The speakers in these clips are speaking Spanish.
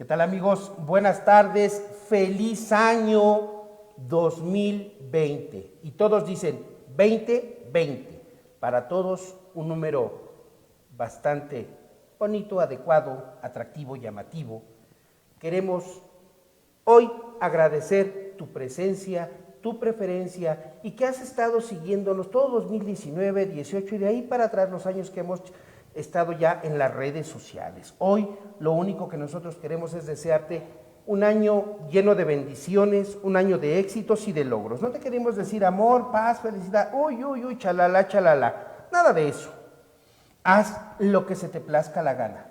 tal, amigos? Buenas tardes, feliz año 2020. Y todos dicen 2020. Para todos un número bastante bonito, adecuado, atractivo, llamativo. Queremos hoy agradecer tu presencia, tu preferencia y que has estado siguiéndonos todo 2019, 18 y de ahí para atrás los años que hemos estado ya en las redes sociales. Hoy lo único que nosotros queremos es desearte un año lleno de bendiciones, un año de éxitos y de logros. No te queremos decir amor, paz, felicidad, uy, chalala, chalala, nada de eso. Haz lo que se te plazca la gana,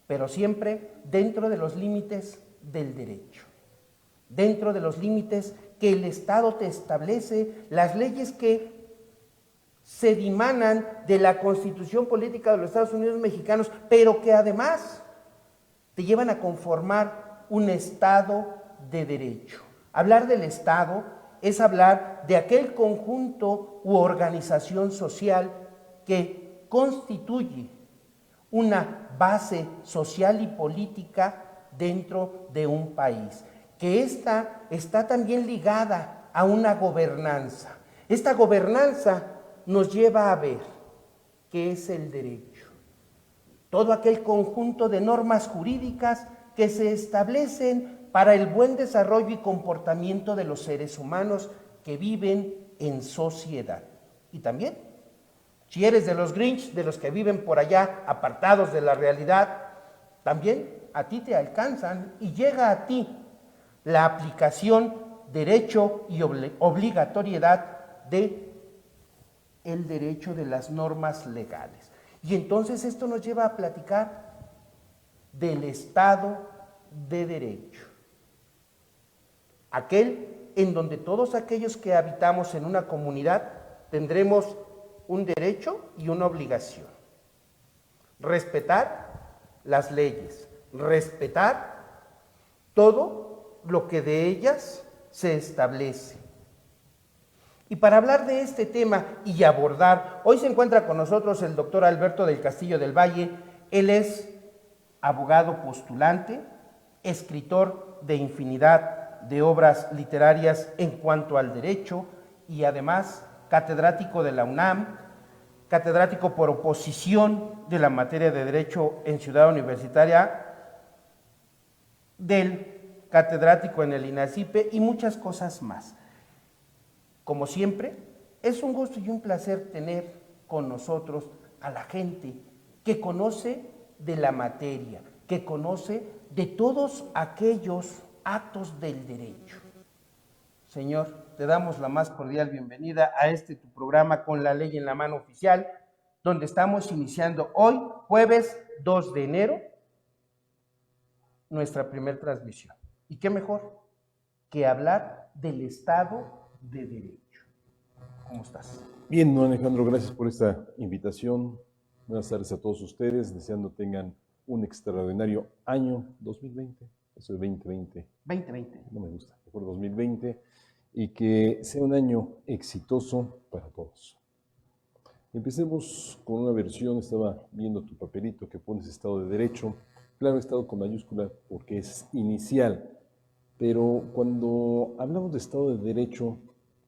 pero siempre dentro de los límites del derecho, dentro de los límites que el Estado te establece, las leyes que se dimanan de la Constitución Política de los Estados Unidos Mexicanos, pero que además te llevan a conformar un Estado de derecho. Hablar del Estado es hablar de aquel conjunto u organización social que constituye una base social y política dentro de un país, que esta está también ligada a una gobernanza. Esta gobernanza nos lleva a ver qué es el derecho. Todo aquel conjunto de normas jurídicas que se establecen para el buen desarrollo y comportamiento de los seres humanos que viven en sociedad. Y también, si eres de los Grinch, de los que viven por allá apartados de la realidad, también a ti te alcanzan y llega a ti la aplicación, derecho y obligatoriedad de el derecho de las normas legales. Y entonces esto nos lleva a platicar del Estado de Derecho. Aquel en donde todos aquellos que habitamos en una comunidad tendremos un derecho y una obligación. Respetar las leyes, respetar todo lo que de ellas se establece. Y para hablar de este tema y abordar, hoy se encuentra con nosotros el doctor Alberto del Castillo del Valle. Él es abogado postulante, escritor de infinidad de obras literarias en cuanto al derecho y además catedrático de la UNAM, catedrático por oposición de la materia de Derecho en Ciudad Universitaria, del catedrático en el INACIPE y muchas cosas más. Como siempre, es un gusto y un placer tener con nosotros a la gente que conoce de la materia, que conoce de todos aquellos actos del derecho. Señor, te damos la más cordial bienvenida a tu programa Con la Ley en la Mano Oficial, donde estamos iniciando hoy, jueves 2 de enero, nuestra primera transmisión. ¿Y qué mejor que hablar del Estado de Derecho? ¿Cómo estás? Bien, don Alejandro, gracias por esta invitación. Buenas tardes a todos ustedes, deseando tengan un extraordinario año 2020, eso es 2020. 2020. No me gusta, mejor 2020, y que sea un año exitoso para todos. Empecemos con una versión, estaba viendo tu papelito que pones Estado de Derecho, claro, Estado con mayúscula porque es inicial, pero cuando hablamos de Estado de Derecho,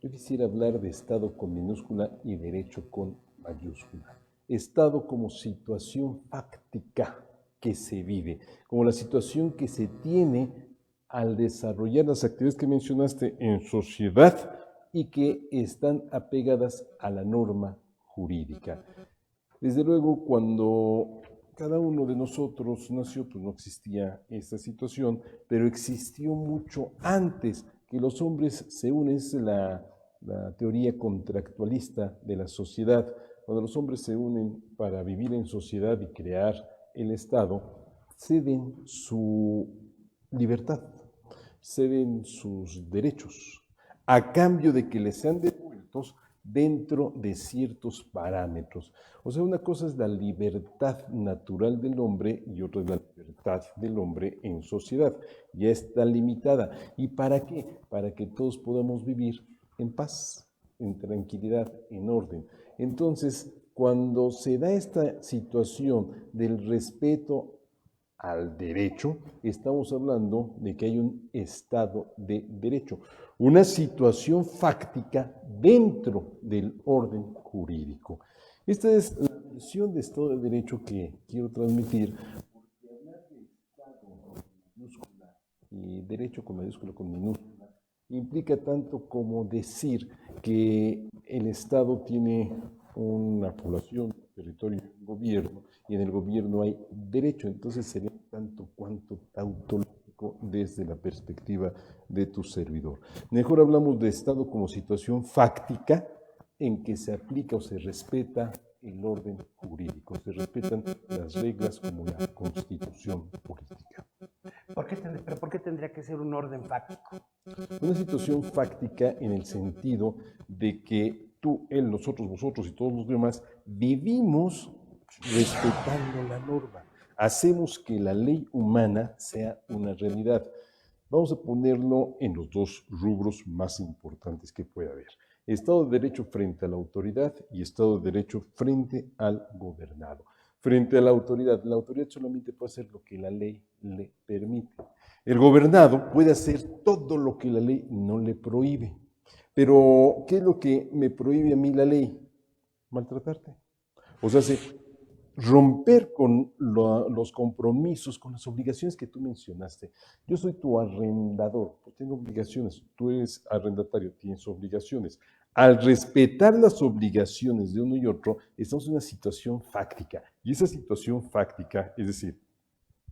yo quisiera hablar de Estado con minúscula y Derecho con mayúscula. Estado como situación fáctica que se vive, como la situación que se tiene al desarrollar las actividades que mencionaste en sociedad y que están apegadas a la norma jurídica. Desde luego, cuando cada uno de nosotros nació, pues no existía esta situación, pero existió mucho antes que los hombres se unen. Es la teoría contractualista de la sociedad. Cuando los hombres se unen para vivir en sociedad y crear el Estado, ceden su libertad, ceden sus derechos, a cambio de que les sean devueltos dentro de ciertos parámetros. O sea, una cosa es la libertad natural del hombre y otra es la libertad del hombre en sociedad. Ya está limitada. ¿Y para qué? Para que todos podamos vivir en paz, en tranquilidad, en orden. Entonces, cuando se da esta situación del respeto al derecho, estamos hablando de que hay un Estado de Derecho, una situación fáctica dentro del orden jurídico. Esta es la versión de Estado de Derecho que quiero transmitir, porque hablar de Estado con minúscula y derecho con mayúscula con minúscula implica tanto como decir que el Estado tiene una población, un territorio, un gobierno, y en el gobierno hay derecho, entonces sería tanto cuanto tautológico desde la perspectiva de tu servidor. Mejor hablamos de Estado como situación fáctica en que se aplica o se respeta el orden jurídico, se respetan las reglas como la Constitución política. ¿Pero por qué tendría que ser un orden fáctico? Una situación fáctica en el sentido de que tú, él, nosotros, vosotros y todos los demás vivimos respetando la norma. Hacemos que la ley humana sea una realidad. Vamos a ponerlo en los dos rubros más importantes que puede haber. Estado de Derecho frente a la autoridad y Estado de Derecho frente al gobernado. Frente a la autoridad solamente puede hacer lo que la ley le permite. El gobernado puede hacer todo lo que la ley no le prohíbe. Pero, ¿qué es lo que me prohíbe a mí la ley? Maltratarte. O sea, romper con los compromisos, con las obligaciones que tú mencionaste. Yo soy tu arrendador, pues tengo obligaciones. Tú eres arrendatario, tienes obligaciones. Al respetar las obligaciones de uno y otro, estamos en una situación fáctica. Y esa situación fáctica, es decir,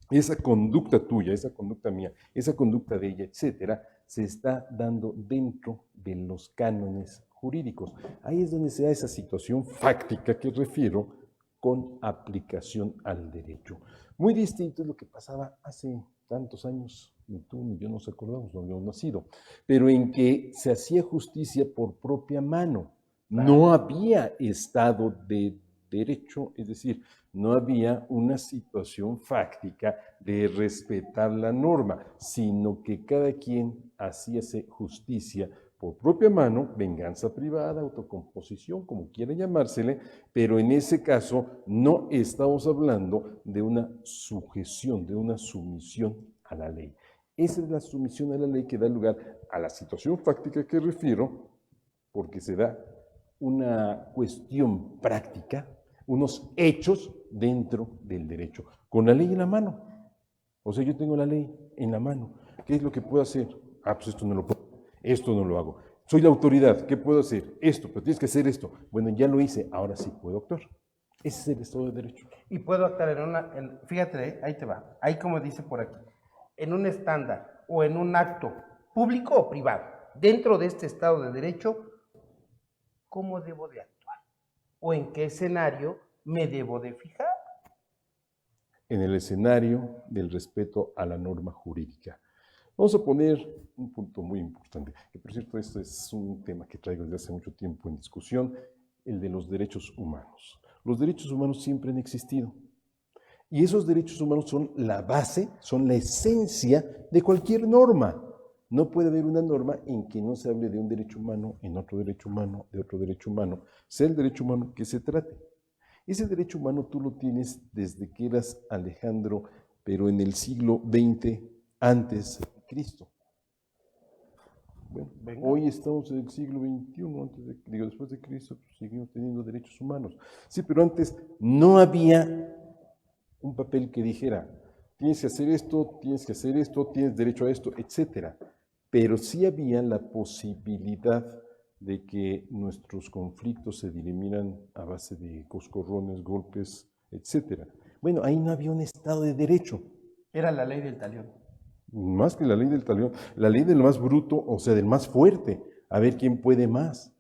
esa conducta tuya, esa conducta mía, esa conducta de ella, etcétera, se está dando dentro de los cánones jurídicos. Ahí es donde se da esa situación fáctica que refiero con aplicación al derecho. Muy distinto es lo que pasaba hace tantos años, ni tú ni yo nos acordamos, no habíamos nacido, pero en que se hacía justicia por propia mano. No había Estado de Derecho, es decir, no había una situación fáctica de respetar la norma, sino que cada quien hacíase justicia por propia mano, venganza privada, autocomposición, como quiera llamársele, pero en ese caso no estamos hablando de una sujeción, de una sumisión a la ley. Esa es la sumisión a la ley que da lugar a la situación fáctica que refiero, porque se da una cuestión práctica, unos hechos dentro del derecho, con la ley en la mano. O sea, yo tengo la ley en la mano. ¿Qué es lo que puedo hacer? Ah, pues esto no lo puedo. Esto no lo hago. Soy la autoridad, ¿qué puedo hacer? Esto, pero tienes que hacer esto. Bueno, ya lo hice, ahora sí puedo actuar. Ese es el Estado de Derecho. Y puedo actuar fíjate, ahí te va, ahí como dice por aquí, en un estándar o en un acto público o privado, dentro de este Estado de Derecho, ¿cómo debo de actuar? ¿O en qué escenario me debo de fijar? En el escenario del respeto a la norma jurídica. Vamos a poner un punto muy importante, que por cierto, este es un tema que traigo desde hace mucho tiempo en discusión, el de los derechos humanos. Los derechos humanos siempre han existido. Y esos derechos humanos son la base, son la esencia de cualquier norma. No puede haber una norma en que no se hable de un derecho humano, en otro derecho humano, de otro derecho humano, sea el derecho humano que se trate. Ese derecho humano tú lo tienes desde que eras Alejandro, pero en el siglo XX antes de Cristo. Bueno, hoy estamos en el siglo XXI, después de Cristo, pues seguimos teniendo derechos humanos. Sí, pero antes no había un papel que dijera, tienes que hacer esto, tienes que hacer esto, tienes derecho a esto, etcétera. Pero sí había la posibilidad de que nuestros conflictos se diriminan a base de coscorrones, golpes, etcétera. Bueno, ahí no había un Estado de Derecho. Era la ley del talión. Más que la ley del talión, la ley del más bruto, o sea, del más fuerte, a ver quién puede más.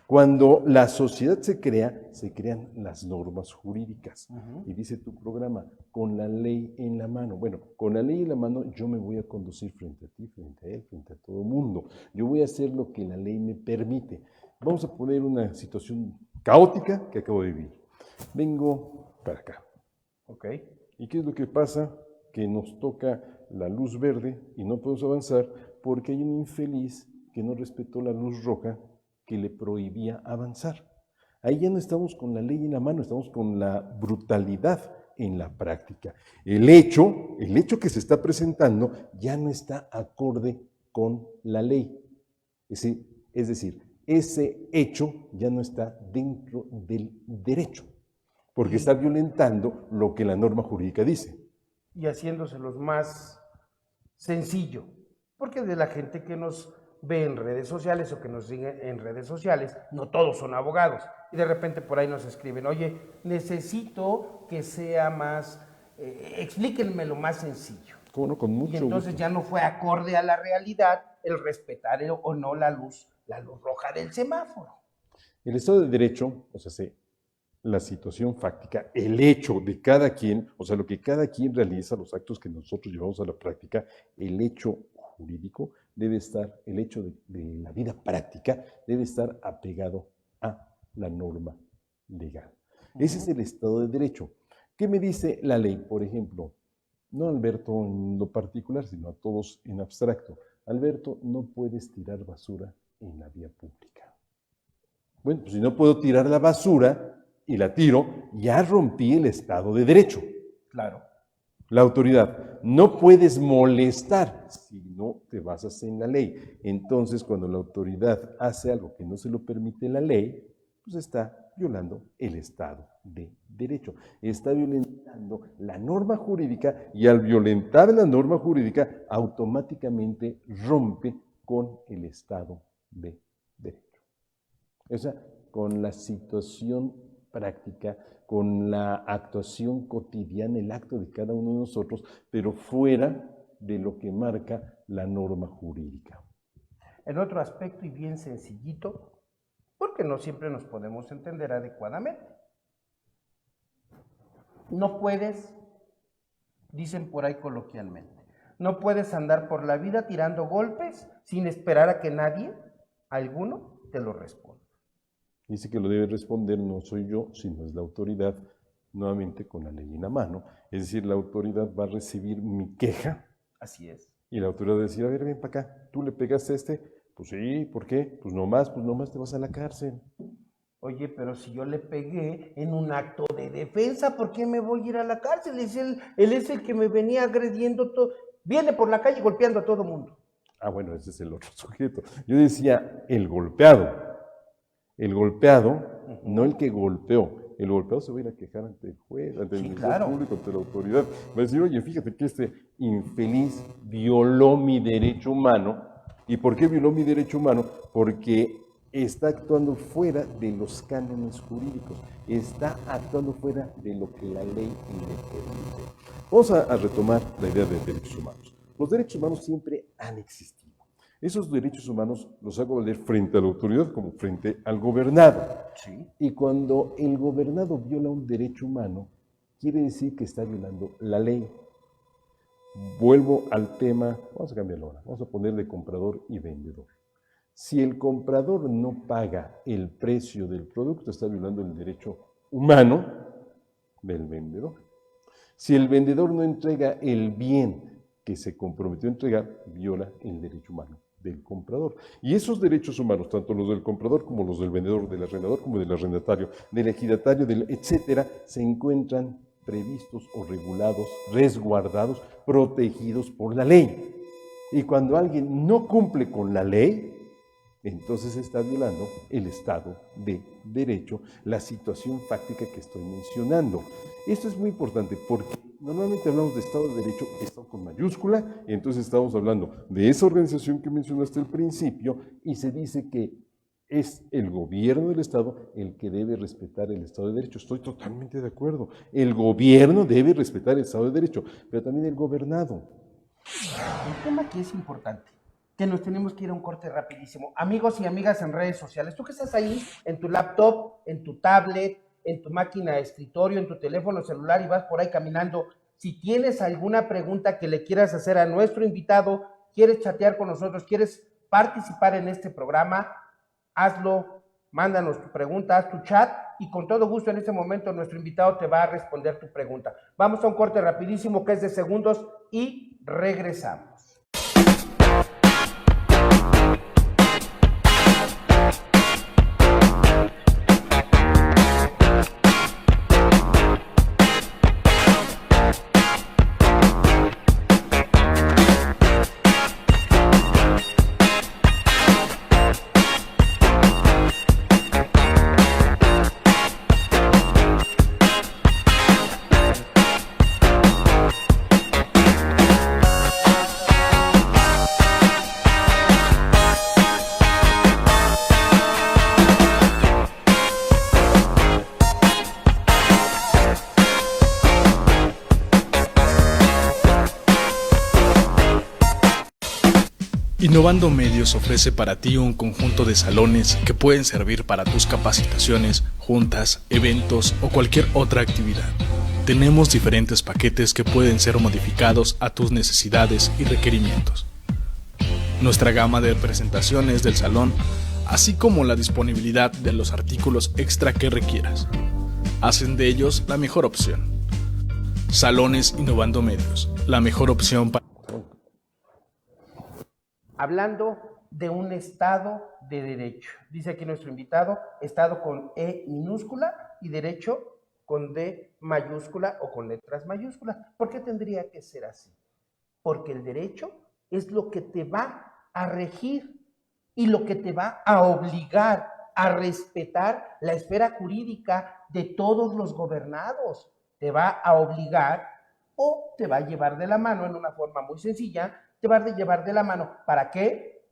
Cuando la sociedad se crea, se crean las normas jurídicas. Y dice tu programa, con la ley en la mano. Bueno, con la ley en la mano yo me voy a conducir frente a ti, frente a él, frente a todo el mundo. Yo voy a hacer lo que la ley me permite. Vamos a poner una situación caótica que acabo de vivir. Vengo para acá. Ok. ¿Y qué es lo que pasa? Que nos toca la luz verde y no podemos avanzar porque hay un infeliz que no respetó la luz roja que le prohibía avanzar. Ahí ya no estamos con la ley en la mano, estamos con la brutalidad en la práctica. El hecho que se está presentando ya no está acorde con la ley. Es decir, ese hecho ya no está dentro del derecho, porque está violentando lo que la norma jurídica dice. Y haciéndoselos más sencillo, porque de la gente que nos ve en redes sociales o que nos sigue en redes sociales, no todos son abogados, y de repente por ahí nos escriben, oye, necesito que sea más, explíquenmelo más sencillo. ¿Cómo no? Con mucho y entonces gusto. Ya no fue acorde a la realidad el respetar o no la luz roja del semáforo. El Estado de Derecho, o sea, la situación fáctica, el hecho de cada quien, o sea, lo que cada quien realiza, los actos que nosotros llevamos a la práctica, el hecho jurídico debe estar, el hecho de la vida práctica debe estar apegado a la norma legal. Ese es el Estado de Derecho. ¿Qué me dice la ley? Por ejemplo, no a Alberto en lo particular, sino a todos en abstracto. Alberto, no puedes tirar basura en la vía pública. Bueno, pues si no puedo tirar la basura y la tiro, ya rompí el Estado de Derecho. Claro. La autoridad, no puedes molestar si no te basas en la ley. Entonces, cuando la autoridad hace algo que no se lo permite la ley, pues está violando el Estado de Derecho. Está violentando la norma jurídica y al violentar la norma jurídica, automáticamente rompe con el Estado de Derecho. O sea, con la situación práctica, con la actuación cotidiana, el acto de cada uno de nosotros, pero fuera de lo que marca la norma jurídica. En otro aspecto y bien sencillito, porque no siempre nos podemos entender adecuadamente. No puedes, dicen por ahí coloquialmente, no puedes andar por la vida tirando golpes sin esperar a que nadie, alguno, te lo responda. Dice que lo debe responder no soy yo, sino es la autoridad, nuevamente con la ley en la mano. Es decir, la autoridad va a recibir mi queja. Así es. Y la autoridad va a decir, a ver, ven para acá, ¿tú le pegaste a este? Pues sí, ¿por qué? Pues nomás te vas a la cárcel. Oye, pero si yo le pegué en un acto de defensa, ¿por qué me voy a ir a la cárcel? Él es el que me venía agrediendo todo. Viene por la calle golpeando a todo mundo. Ah, bueno, ese es el otro sujeto. Yo decía, el golpeado. El golpeado, no el que golpeó. El golpeado se va a ir a quejar ante el juez, ante el Ministerio Público, ante la autoridad. Va a decir, oye, fíjate que este infeliz violó mi derecho humano. ¿Y por qué violó mi derecho humano? Porque está actuando fuera de los cánones jurídicos. Está actuando fuera de lo que la ley le permite. Vamos a retomar la idea de derechos humanos. Los derechos humanos siempre han existido. Esos derechos humanos los hago valer frente a la autoridad como frente al gobernado. Sí. Y cuando el gobernado viola un derecho humano, quiere decir que está violando la ley. Vuelvo al tema, vamos a cambiarlo ahora, vamos a poner de comprador y vendedor. Si el comprador no paga el precio del producto, está violando el derecho humano del vendedor. Si el vendedor no entrega el bien que se comprometió a entregar, viola el derecho humano del comprador. Y esos derechos humanos, tanto los del comprador como los del vendedor, del arrendador como del arrendatario, del ejidatario, etcétera, se encuentran previstos o regulados, resguardados, protegidos por la ley. Y cuando alguien no cumple con la ley, entonces está violando el Estado de Derecho, la situación fáctica que estoy mencionando. Esto es muy importante porque normalmente hablamos de Estado de Derecho, Estado con mayúscula, y entonces estamos hablando de esa organización que mencionaste al principio y se dice que es el gobierno del Estado el que debe respetar el Estado de Derecho. Estoy totalmente de acuerdo. El gobierno debe respetar el Estado de Derecho, pero también el gobernado. El tema aquí es importante, que nos tenemos que ir a un corte rapidísimo. Amigos y amigas en redes sociales, tú que estás ahí en tu laptop, en tu tablet, en tu máquina de escritorio, en tu teléfono celular y vas por ahí caminando, si tienes alguna pregunta que le quieras hacer a nuestro invitado, quieres chatear con nosotros, quieres participar en este programa, hazlo, mándanos tu pregunta, haz tu chat y con todo gusto en este momento nuestro invitado te va a responder tu pregunta. Vamos a un corte rapidísimo que es de segundos y regresamos. Innovando Medios ofrece para ti un conjunto de salones que pueden servir para tus capacitaciones, juntas, eventos o cualquier otra actividad. Tenemos diferentes paquetes que pueden ser modificados a tus necesidades y requerimientos. Nuestra gama de presentaciones del salón, así como la disponibilidad de los artículos extra que requieras, hacen de ellos la mejor opción. Salones Innovando Medios, la mejor opción para... Hablando de un Estado de Derecho. Dice aquí nuestro invitado, Estado con E minúscula y Derecho con D mayúscula o con letras mayúsculas. ¿Por qué tendría que ser así? Porque el derecho es lo que te va a regir y lo que te va a obligar a respetar la esfera jurídica de todos los gobernados. Te va a obligar o te va a llevar de la mano en una forma muy sencilla. Te va a llevar de la mano. ¿Para qué?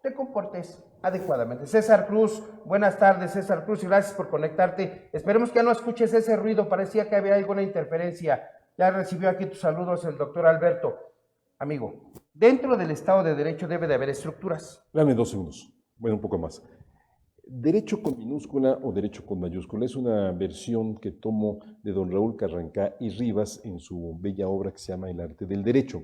Te comportes adecuadamente. César Cruz, buenas tardes, César Cruz, y gracias por conectarte. Esperemos que ya no escuches ese ruido, parecía que había alguna interferencia. Ya recibió aquí tus saludos el doctor Alberto. Amigo, dentro del Estado de Derecho debe de haber estructuras. Dame 2 segundos, bueno, un poco más. Derecho con minúscula o derecho con mayúscula es una versión que tomo de don Raúl Carrancá y Rivas en su bella obra que se llama El arte del derecho.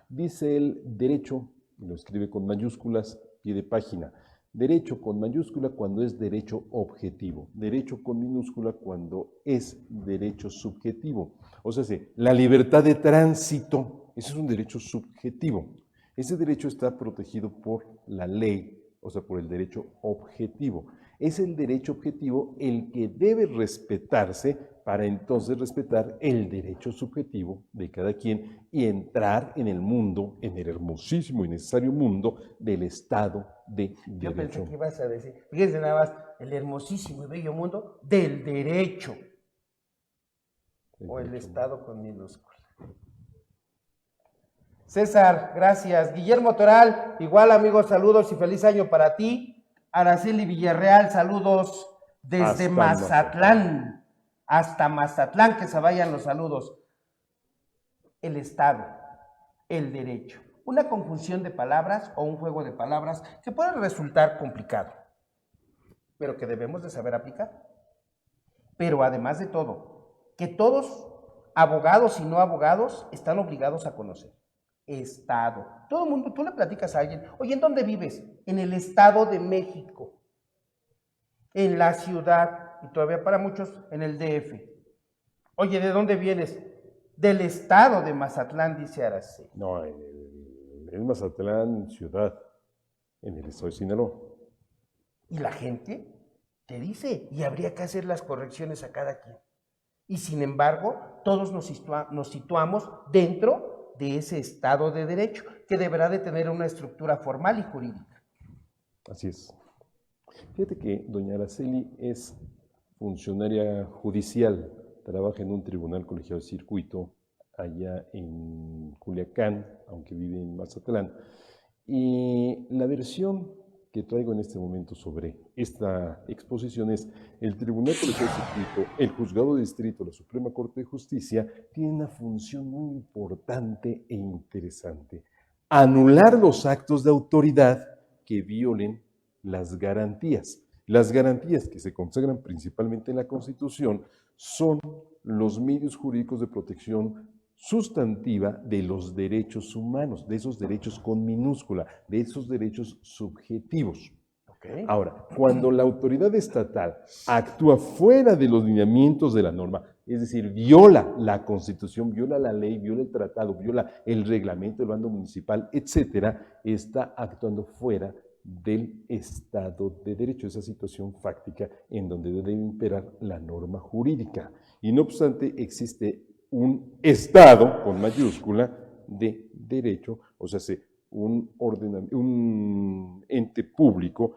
Dice el derecho, y lo escribe con mayúsculas, pie de página. Derecho con mayúscula cuando es derecho objetivo. Derecho con minúscula cuando es derecho subjetivo. O sea, la libertad de tránsito, ese es un derecho subjetivo. Ese derecho está protegido por la ley, o sea, por el derecho objetivo. Es el derecho objetivo el que debe respetarse para entonces respetar el derecho subjetivo de cada quien y entrar en el mundo, en el hermosísimo y necesario mundo del Estado de Derecho. Yo pensé que ibas a decir, fíjense nada más, el hermosísimo y bello mundo del derecho. O el Estado con minúscula. César, gracias. Guillermo Toral, igual amigos, saludos y feliz año para ti. Araceli Villarreal, saludos desde Mazatlán. Hasta Mazatlán, que se vayan los saludos. El Estado, el derecho. Una conjunción de palabras o un juego de palabras que puede resultar complicado, pero que debemos de saber aplicar. Pero además de todo, que todos, abogados y no abogados, están obligados a conocer. Estado. Todo el mundo, tú le platicas a alguien, oye, ¿en dónde vives? En el Estado de México, en la ciudad, y todavía para muchos, en el DF. Oye, ¿de dónde vienes? Del Estado de Mazatlán, dice Araceli. No, en Mazatlán, ciudad, en el Estado de Sinaloa. Y la gente te dice, y habría que hacer las correcciones a cada quien. Y sin embargo, todos nos situamos dentro de ese Estado de Derecho, que deberá de tener una estructura formal y jurídica. Así es. Fíjate que doña Araceli es funcionaria judicial, trabaja en un tribunal colegiado de circuito allá en Culiacán, aunque vive en Mazatlán. Y la versión que traigo en este momento sobre esta exposición es: el Tribunal Colegiado de Circuito, el Juzgado de Distrito, la Suprema Corte de Justicia, tiene una función muy importante e interesante: anular los actos de autoridad que violen las garantías. Las garantías que se consagran principalmente en la Constitución son los medios jurídicos de protección sustantiva de los derechos humanos, de esos derechos con minúscula, de esos derechos subjetivos. Okay. Ahora, cuando la autoridad estatal actúa fuera de los lineamientos de la norma, es decir, viola la Constitución, viola la ley, viola el tratado, viola el reglamento del bando municipal, etcétera, está actuando fuera del Estado de Derecho, esa situación fáctica en donde debe imperar la norma jurídica. Y no obstante, existe un Estado, con mayúscula, de derecho, o sea, un ente público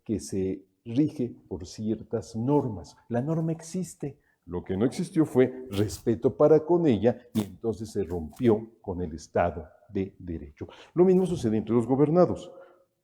que se rige por ciertas normas. La norma existe, lo que no existió fue respeto para con ella y entonces se rompió con el Estado de Derecho. Lo mismo sucede entre los gobernados.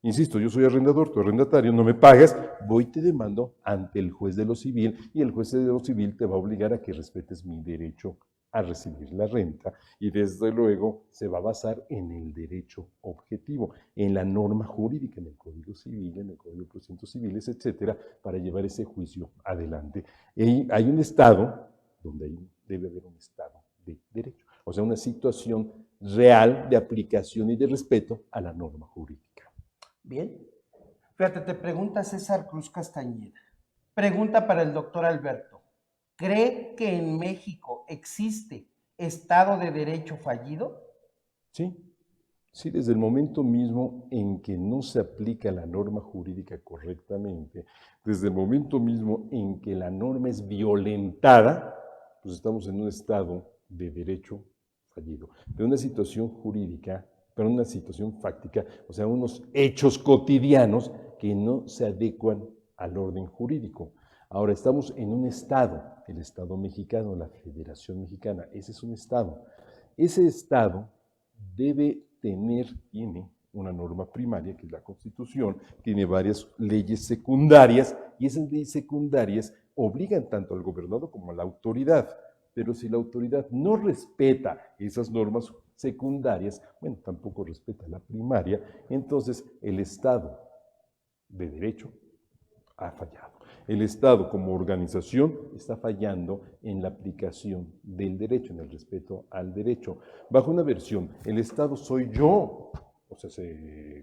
Insisto, yo soy arrendador, tu arrendatario, no me pagas, voy y te demando ante el juez de lo civil y el juez de lo civil te va a obligar a que respetes mi derecho a recibir la renta y desde luego se va a basar en el derecho objetivo, en la norma jurídica, en el Código Civil, en el Código de Procedimientos Civiles, etcétera, para llevar ese juicio adelante. Y hay un Estado donde debe haber un Estado de derecho, o sea, una situación real de aplicación y de respeto a la norma jurídica. Bien. Fíjate, te pregunta César Cruz Castañeda. Pregunta para el doctor Alberto. ¿Cree que en México existe Estado de Derecho fallido? Sí, sí, desde el momento mismo en que no se aplica la norma jurídica correctamente, desde el momento mismo en que la norma es violentada, pues estamos en un estado de derecho fallido, de una situación jurídica, pero una situación fáctica, o sea, unos hechos cotidianos que no se adecuan al orden jurídico. Ahora estamos en un Estado, el Estado mexicano, la Federación Mexicana, ese es un Estado. Ese Estado tiene una norma primaria, que es la Constitución, tiene varias leyes secundarias, y esas leyes secundarias obligan tanto al gobernador como a la autoridad. Pero si la autoridad no respeta esas normas secundarias, bueno, tampoco respeta la primaria, entonces el Estado de Derecho ha fallado. El Estado como organización está fallando en la aplicación del derecho, en el respeto al derecho. Bajo una versión, el Estado soy yo. O sea,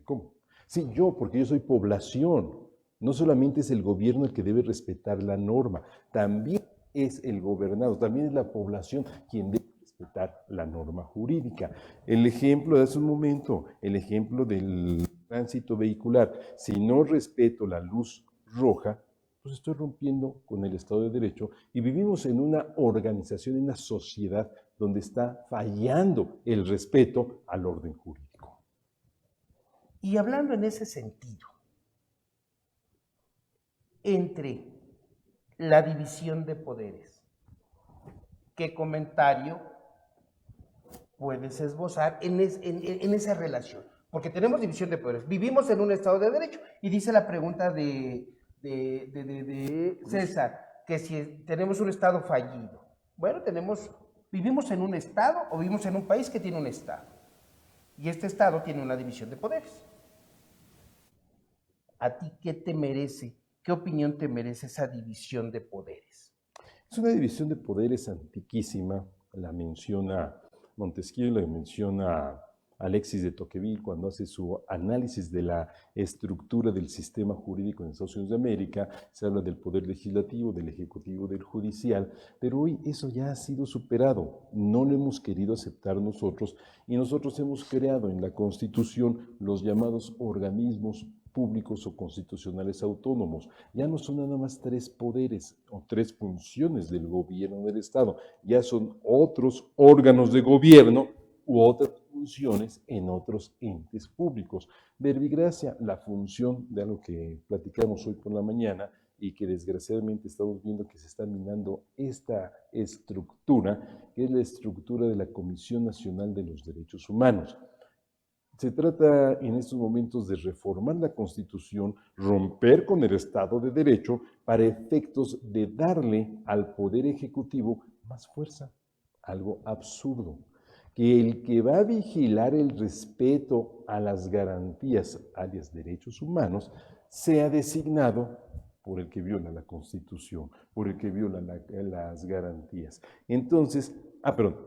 ¿cómo? Sí, yo, porque yo soy población. No solamente es el gobierno el que debe respetar la norma, también es el gobernado, también es la población quien debe respetar la norma jurídica. El ejemplo de hace un momento, el ejemplo del tránsito vehicular. Si no respeto la luz roja, pues estoy rompiendo con el Estado de Derecho y vivimos en una organización, en una sociedad donde está fallando el respeto al orden jurídico. Y hablando en ese sentido, entre la división de poderes, ¿qué comentario puedes esbozar en esa relación? Porque tenemos división de poderes, vivimos en un Estado de Derecho y dice la pregunta de César, que si tenemos un Estado fallido. Bueno, vivimos en un Estado o vivimos en un país que tiene un Estado. Y este Estado tiene una división de poderes. ¿A ti qué te merece? ¿Qué opinión te merece esa división de poderes? Es una división de poderes antiquísima, la menciona Montesquieu, la menciona Alexis de Tocqueville cuando hace su análisis de la estructura del sistema jurídico en Estados Unidos de América. Se habla del poder legislativo, del ejecutivo, del judicial, pero hoy eso ya ha sido superado. No lo hemos querido aceptar nosotros y nosotros hemos creado en la Constitución los llamados organismos públicos o constitucionales autónomos. Ya no son nada más 3 poderes o 3 funciones del gobierno del Estado, ya son otros órganos de gobierno u otras funciones en otros entes públicos. Verbigracia, la función de algo que platicamos hoy por la mañana y que desgraciadamente estamos viendo que se está minando esta estructura, que es la estructura de la Comisión Nacional de los Derechos Humanos. Se trata en estos momentos de reformar la Constitución, romper con el Estado de Derecho para efectos de darle al Poder Ejecutivo más fuerza, algo absurdo. Que el que va a vigilar el respeto a las garantías, alias derechos humanos, sea designado por el que viola la Constitución, por el que viola las garantías. Entonces,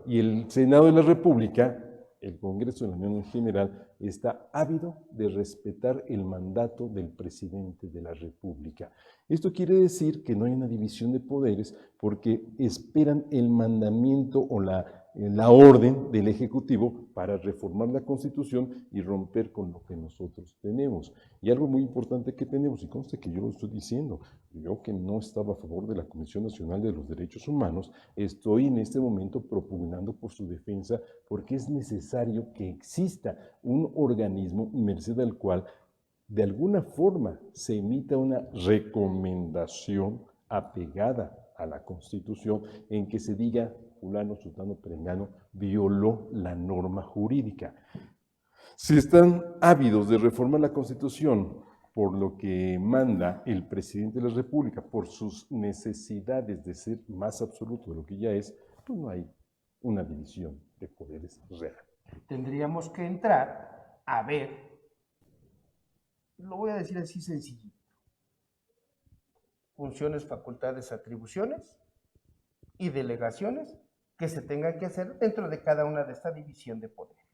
y el Senado de la República, el Congreso de la Unión en general, está ávido de respetar el mandato del presidente de la República. Esto quiere decir que no hay una división de poderes porque esperan el mandamiento o la orden del Ejecutivo para reformar la Constitución y romper con lo que nosotros tenemos. Y algo muy importante que tenemos, y conste que yo lo estoy diciendo, yo que no estaba a favor de la Comisión Nacional de los Derechos Humanos, estoy en este momento propugnando por su defensa porque es necesario que exista un organismo merced al cual de alguna forma se emita una recomendación apegada a la Constitución en que se diga fulano, sutano, perengano violó la norma jurídica. Si están ávidos de reformar la Constitución por lo que manda el presidente de la República, por sus necesidades de ser más absoluto de lo que ya es, pues no hay una división de poderes real. Tendríamos que entrar a ver, lo voy a decir así sencillo, funciones, facultades, atribuciones y delegaciones que se tengan que hacer dentro de cada una de esta división de poderes.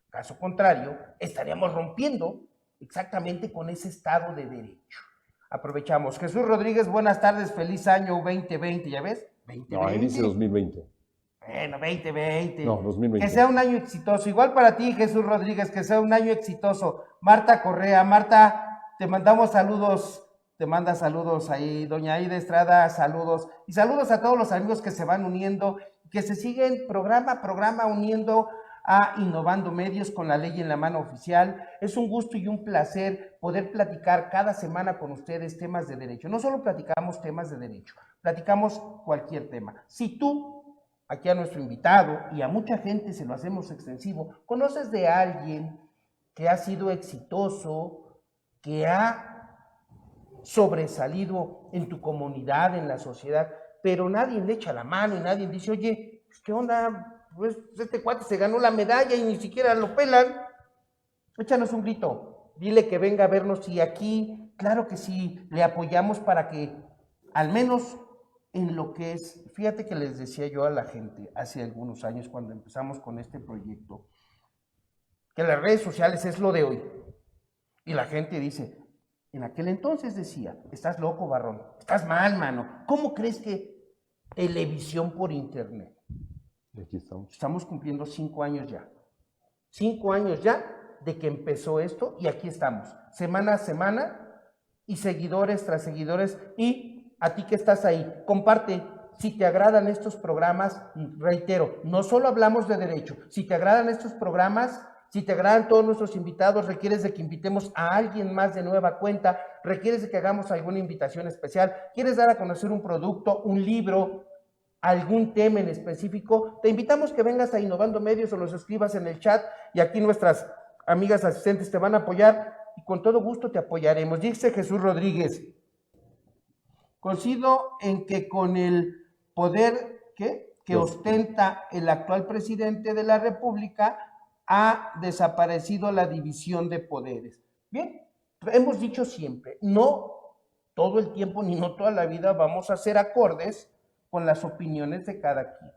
Caso contrario, estaríamos rompiendo exactamente con ese Estado de Derecho. Aprovechamos. Jesús Rodríguez, buenas tardes, feliz año 2020, ¿ya ves? 2020. No, ahí dice 2020. Bueno, 2020. No, 2020. Que sea un año exitoso. Igual para ti, Jesús Rodríguez, que sea un año exitoso. Marta Correa, Marta, te mandamos saludos. Te manda saludos ahí, doña Aida Estrada, saludos. Y saludos a todos los amigos que se van uniendo, que se siguen programa a programa uniendo a Innovando Medios con la ley en la mano oficial. Es un gusto y un placer poder platicar cada semana con ustedes temas de derecho. No solo platicamos temas de derecho, platicamos cualquier tema. Si tú, aquí a nuestro invitado y a mucha gente se lo hacemos extensivo, conoces de alguien que ha sido exitoso, que ha sobresalido en tu comunidad, en la sociedad, pero nadie le echa la mano y nadie dice, oye, ¿qué onda? Pues este cuate se ganó la medalla y ni siquiera lo pelan. Échanos un grito, dile que venga a vernos y aquí, claro que sí, le apoyamos para que al menos en lo que es, fíjate que les decía yo a la gente hace algunos años cuando empezamos con este proyecto, que las redes sociales es lo de hoy. Y la gente dice, en aquel entonces decía, estás loco, Barrón, estás mal, mano. ¿Cómo crees que televisión por internet? Y aquí estamos. Estamos cumpliendo 5 años ya. 5 años ya de que empezó esto y aquí estamos, semana a semana y seguidores tras seguidores. Y a ti que estás ahí, comparte. Si te agradan estos programas, reitero, no solo hablamos de derecho. Si te agradan estos programas, si te agradan todos nuestros invitados, requieres de que invitemos a alguien más de nueva cuenta, requieres de que hagamos alguna invitación especial, quieres dar a conocer un producto, un libro, algún tema en específico, te invitamos que vengas a Innovando Medios o los escribas en el chat y aquí nuestras amigas asistentes te van a apoyar y con todo gusto te apoyaremos. Dice Jesús Rodríguez, coincido en que con el poder que ostenta el actual presidente de la República ha desaparecido la división de poderes. Bien, hemos dicho siempre, no todo el tiempo ni no toda la vida vamos a ser acordes con las opiniones de cada quien.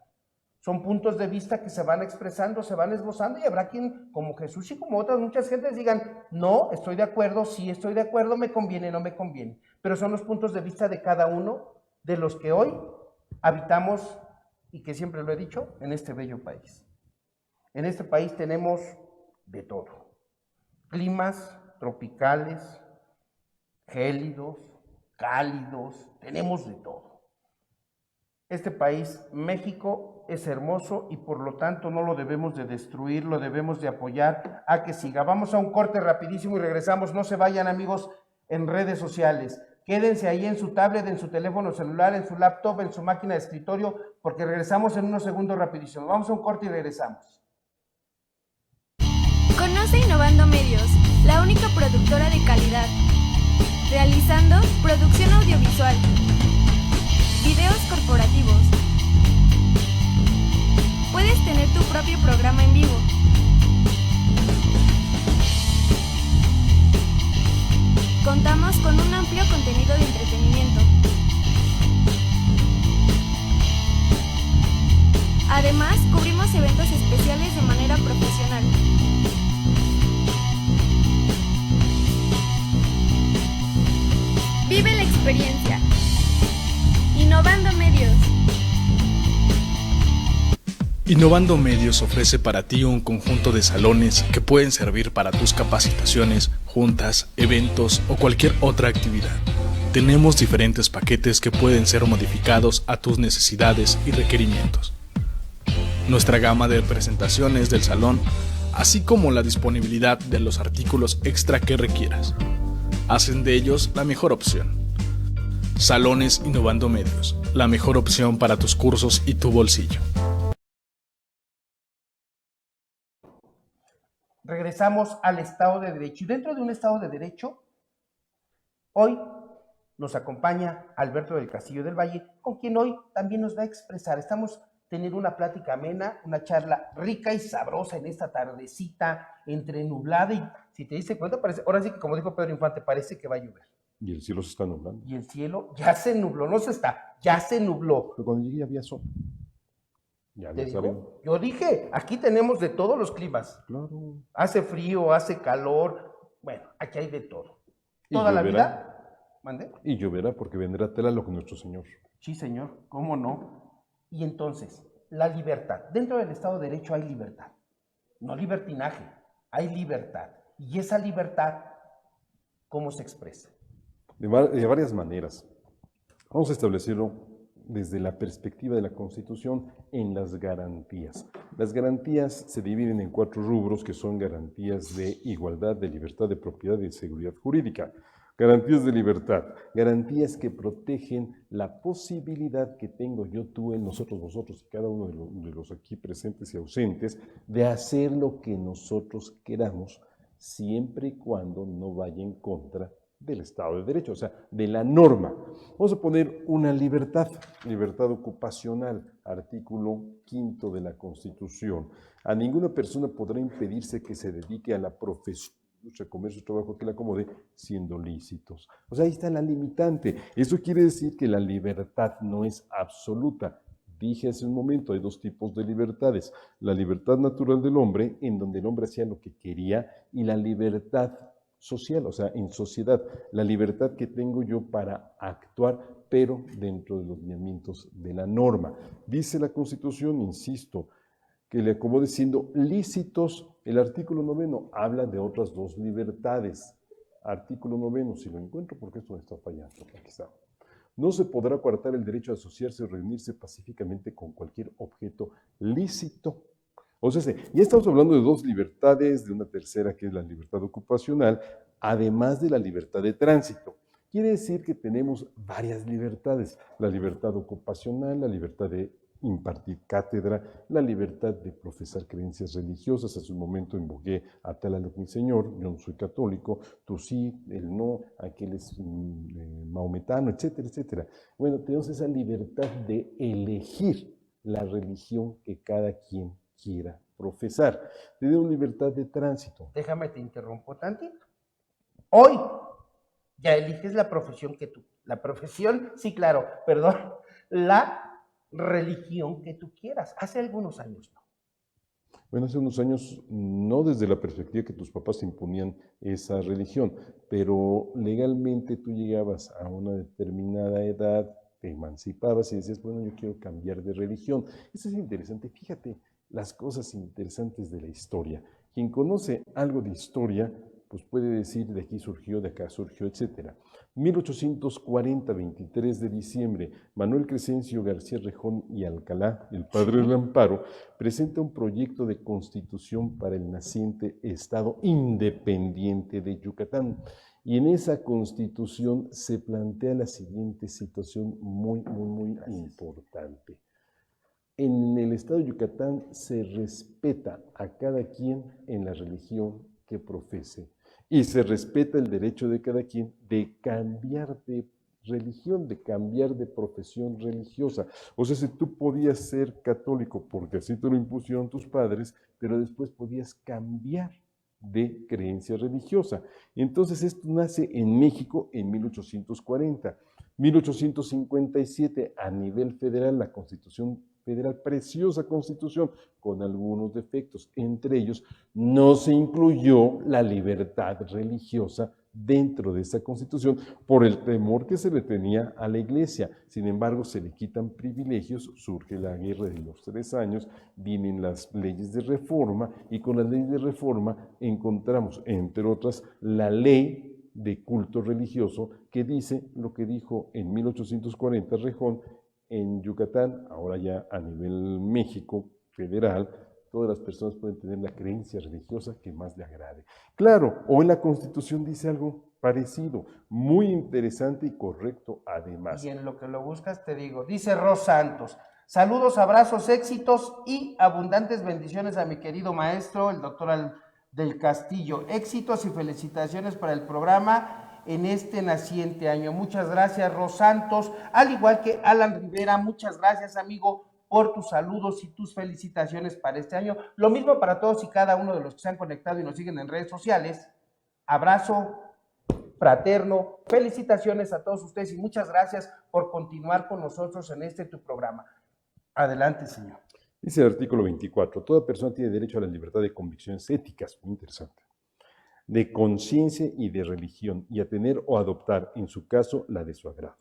Son puntos de vista que se van expresando, se van esbozando y habrá quien, como Jesús y como otras muchas gentes, digan, no, estoy de acuerdo, sí estoy de acuerdo, me conviene, no me conviene. Pero son los puntos de vista de cada uno de los que hoy habitamos y que siempre lo he dicho, en este bello país. En este país tenemos de todo. Climas tropicales, gélidos, cálidos, tenemos de todo. Este país, México, es hermoso y por lo tanto no lo debemos de destruir, lo debemos de apoyar a que siga. Vamos a un corte rapidísimo y regresamos. No se vayan, amigos, en redes sociales. Quédense ahí en su tablet, en su teléfono celular, en su laptop, en su máquina de escritorio, porque regresamos en unos segundos rapidísimo. Vamos a un corte y regresamos. Conoce Innovando Medios, la única productora de calidad, realizando producción audiovisual, videos corporativos. Puedes tener tu propio programa en vivo. Contamos con un amplio contenido de entretenimiento. Además, cubrimos eventos especiales de manera profesional. Vive la experiencia. Innovando Medios. Innovando Medios ofrece para ti un conjunto de salones que pueden servir para tus capacitaciones, juntas, eventos o cualquier otra actividad. Tenemos diferentes paquetes que pueden ser modificados a tus necesidades y requerimientos. Nuestra gama de presentaciones del salón, así como la disponibilidad de los artículos extra que requieras, hacen de ellos la mejor opción. Salones Innovando Medios, la mejor opción para tus cursos y tu bolsillo. Regresamos al Estado de Derecho. Y dentro de un Estado de Derecho, hoy nos acompaña Alberto del Castillo del Valle, con quien hoy también nos va a expresar. Estamos tener una plática amena, una charla rica y sabrosa en esta tardecita entre nublada y, si te diste cuenta, parece, ahora sí que como dijo Pedro Infante, parece que va a llover. Y el cielo se está nublando. Y el cielo ya se nubló, no se está, ya se nubló. Pero cuando llegué había sol. Ya ¿Te saben. digo? Yo dije, aquí tenemos de todos los climas. Claro. Hace frío, hace calor, bueno, aquí hay de todo. Y Toda la lloverá. vida, ¿mande? Y lloverá porque vendrá Tlaloc nuestro Señor. Sí, señor, ¿cómo no? Y entonces, la libertad. Dentro del Estado de Derecho hay libertad. No libertinaje, hay libertad. Y esa libertad, ¿cómo se expresa? De varias maneras. Vamos a establecerlo desde la perspectiva de la Constitución en las garantías. Las garantías se dividen en 4 rubros que son garantías de igualdad, de libertad, de propiedad y de seguridad jurídica. Garantías de libertad, garantías que protegen la posibilidad que tengo yo, tú, él, nosotros, vosotros y cada uno de los aquí presentes y ausentes de hacer lo que nosotros queramos siempre y cuando no vaya en contra del Estado de Derecho, o sea, de la norma. Vamos a poner una libertad ocupacional, artículo 5 de la Constitución. A ninguna persona podrá impedirse que se dedique a la profesión, comercio, trabajo que le acomode, siendo lícitos. O sea, ahí está la limitante. Eso quiere decir que la libertad no es absoluta. Dije hace un momento, hay 2 tipos de libertades. La libertad natural del hombre, en donde el hombre hacía lo que quería, y la libertad social, o sea, en sociedad, la libertad que tengo yo para actuar, pero dentro de los lineamientos de la norma. Dice la Constitución, insisto, que le acomode siendo lícitos. El artículo 9 habla de otras 2 libertades. Artículo 9, si lo encuentro, porque esto me está fallando. Aquí está. No se podrá coartar el derecho a asociarse o reunirse pacíficamente con cualquier objeto lícito. O sea, ya estamos hablando de 2 libertades, de una tercera que es la libertad ocupacional, además de la libertad de tránsito. Quiere decir que tenemos varias libertades: la libertad ocupacional, la libertad de impartir cátedra, la libertad de profesar creencias religiosas. Hace un momento invoqué a Tlaloc mi Señor, yo no soy católico, tú sí, él no, aquel es maometano, etcétera, etcétera. Bueno, tenemos esa libertad de elegir la religión que cada quien quiera profesar. Tenemos libertad de tránsito. Déjame te interrumpo tantito. Hoy ya eliges la profesión que tú, la profesión, sí, claro, perdón, la religión que tú quieras. Hace algunos años no. Bueno, hace unos años, no desde la perspectiva que tus papás imponían esa religión, pero legalmente tú llegabas a una determinada edad, te emancipabas y decías, bueno, yo quiero cambiar de religión. Eso es interesante. Fíjate las cosas interesantes de la historia. Quien conoce algo de historia, pues puede decir de aquí surgió, de acá surgió, etc. 1840, 23 de diciembre, Manuel Crescencio García Rejón y Alcalá, el padre del amparo, presenta un proyecto de constitución para el naciente Estado independiente de Yucatán. Y en esa constitución se plantea la siguiente situación muy importante. En el Estado de Yucatán se respeta a cada quien en la religión que profese. Y se respeta el derecho de cada quien de cambiar de religión, de cambiar de profesión religiosa. O sea, si tú podías ser católico porque así te lo impusieron tus padres, pero después podías cambiar de creencia religiosa. Entonces esto nace en México en 1840. 1857, a nivel federal, la Constitución Federal, preciosa Constitución, con algunos defectos. Entre ellos, no se incluyó la libertad religiosa dentro de esa Constitución por el temor que se le tenía a la Iglesia. Sin embargo, se le quitan privilegios, surge la Guerra de los 3 años, vienen las leyes de reforma y con las leyes de reforma encontramos, entre otras, la ley de culto religioso que dice lo que dijo en 1840 Rejón en Yucatán, ahora ya a nivel México federal. Todas las personas pueden tener la creencia religiosa que más le agrade. Claro, hoy la Constitución dice algo parecido, muy interesante y correcto además. Y en lo que lo buscas te digo, dice Ros Santos, saludos, abrazos, éxitos y abundantes bendiciones a mi querido maestro, el doctor del Castillo. Éxitos y felicitaciones para el programa en este naciente año. Muchas gracias, Ros Santos, al igual que Alan Rivera, muchas gracias, amigo, por tus saludos y tus felicitaciones para este año. Lo mismo para todos y cada uno de los que se han conectado y nos siguen en redes sociales. Abrazo fraterno, felicitaciones a todos ustedes y muchas gracias por continuar con nosotros en este tu programa. Adelante, señor. Dice el artículo 24, toda persona tiene derecho a la libertad de convicciones éticas, muy interesante, de conciencia y de religión, y a tener o adoptar, en su caso, la de su agrado.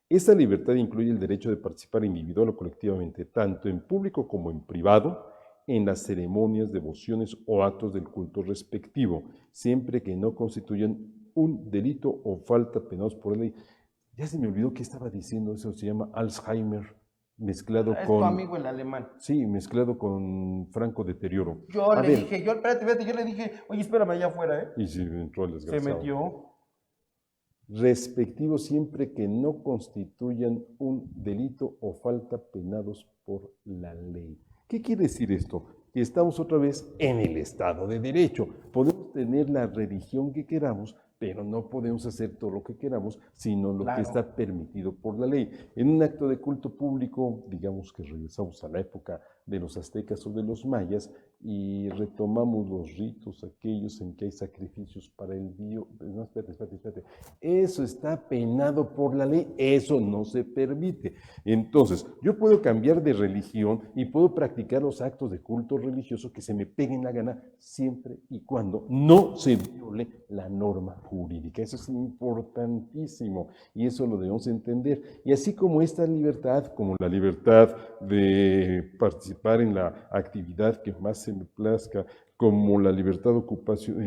Esta libertad incluye el derecho de participar individual o colectivamente, tanto en público como en privado, en las ceremonias, devociones o actos del culto respectivo, siempre que no constituyan un delito o falta penados por ley. Ya se me olvidó que estaba diciendo eso, se llama Alzheimer, mezclado Es con... tu amigo el alemán. Sí, mezclado con franco deterioro. Yo A le ver, dije, espérate, yo le dije, oye, espérame allá afuera, ¿eh? y se entró el Se desgraciado. metió. Respectivo siempre que no constituyan un delito o falta penados por la ley. ¿Qué quiere decir esto? Que estamos otra vez en el Estado de Derecho. Podemos tener la religión que queramos, pero no podemos hacer todo lo que queramos, sino lo Claro. que está permitido por la ley. En un acto de culto público, digamos que regresamos a la época de los aztecas o de los mayas y retomamos los ritos aquellos en que hay sacrificios para el dios. No, espérate. Eso está penado por la ley, eso no se permite. Entonces, yo puedo cambiar de religión y puedo practicar los actos de culto religioso que se me peguen la gana siempre y cuando no se viole la norma jurídica. Eso es importantísimo y eso lo debemos entender. Y así como esta libertad, como la libertad de participar en la actividad que más se me plazca, como la libertad de ocupación,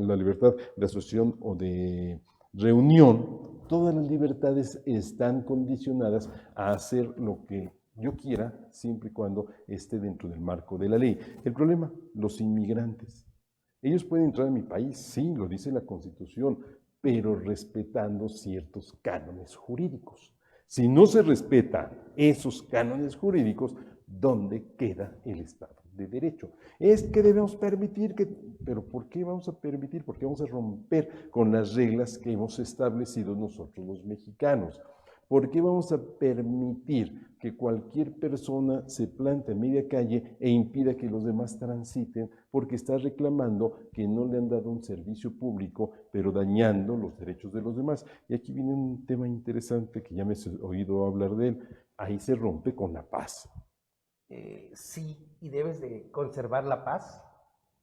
la libertad de asociación o de reunión, todas las libertades están condicionadas a hacer lo que yo quiera, siempre y cuando esté dentro del marco de la ley. El problema, los inmigrantes. Ellos pueden entrar a mi país, sí, lo dice la Constitución, pero respetando ciertos cánones jurídicos. Si no se respetan esos cánones jurídicos, ¿dónde queda el Estado de Derecho? Es que debemos permitir que... ¿Pero por qué vamos a permitir? Porque vamos a romper con las reglas que hemos establecido nosotros los mexicanos. ¿Por qué vamos a permitir que cualquier persona se plante a media calle e impida que los demás transiten porque está reclamando que no le han dado un servicio público, pero dañando los derechos de los demás? Y aquí viene un tema interesante que ya me he oído hablar de él. Ahí se rompe con la paz. Sí, y debes de conservar la paz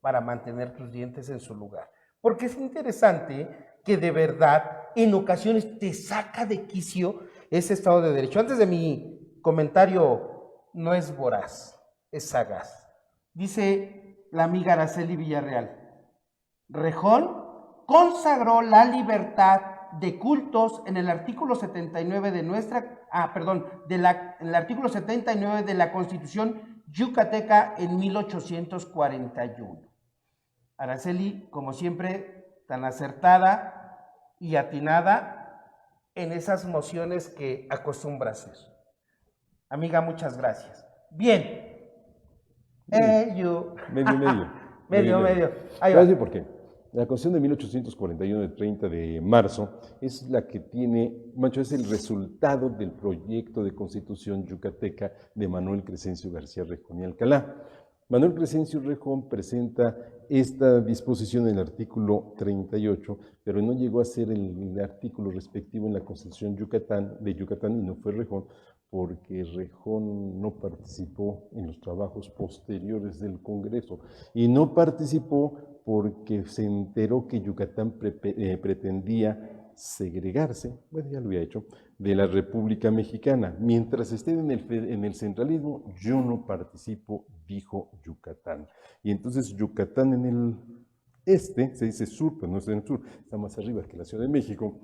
para mantener tus dientes en su lugar. Porque es interesante que de verdad en ocasiones te saca de quicio ese Estado de Derecho. Antes de mi comentario, no es voraz, es sagaz. Dice la amiga Araceli Villarreal, Rejón consagró la libertad de cultos en el artículo 79 de en el artículo 79 de la Constitución yucateca en 1841. Araceli, como siempre, tan acertada y atinada en esas mociones que acostumbra hacer. Amiga, muchas gracias. Bien. Medio. Medio. Ahí Voy a va. decir por qué. La Constitución de 1841, del 30 de marzo, es la que tiene, es el resultado del proyecto de Constitución yucateca de Manuel Crescencio García Rejón y Alcalá. Manuel Crescencio Rejón presenta esta disposición en el artículo 38, pero no llegó a ser el artículo respectivo en la Constitución de Yucatán y no fue Rejón, porque Rejón no participó en los trabajos posteriores del Congreso y no participó porque se enteró que Yucatán pretendía segregarse, bueno, ya lo había hecho, de la República Mexicana. Mientras estén en el centralismo, yo no participo, dijo Yucatán. Y entonces Yucatán en el este, se dice sur, pero no está en el sur, está más arriba que la Ciudad de México,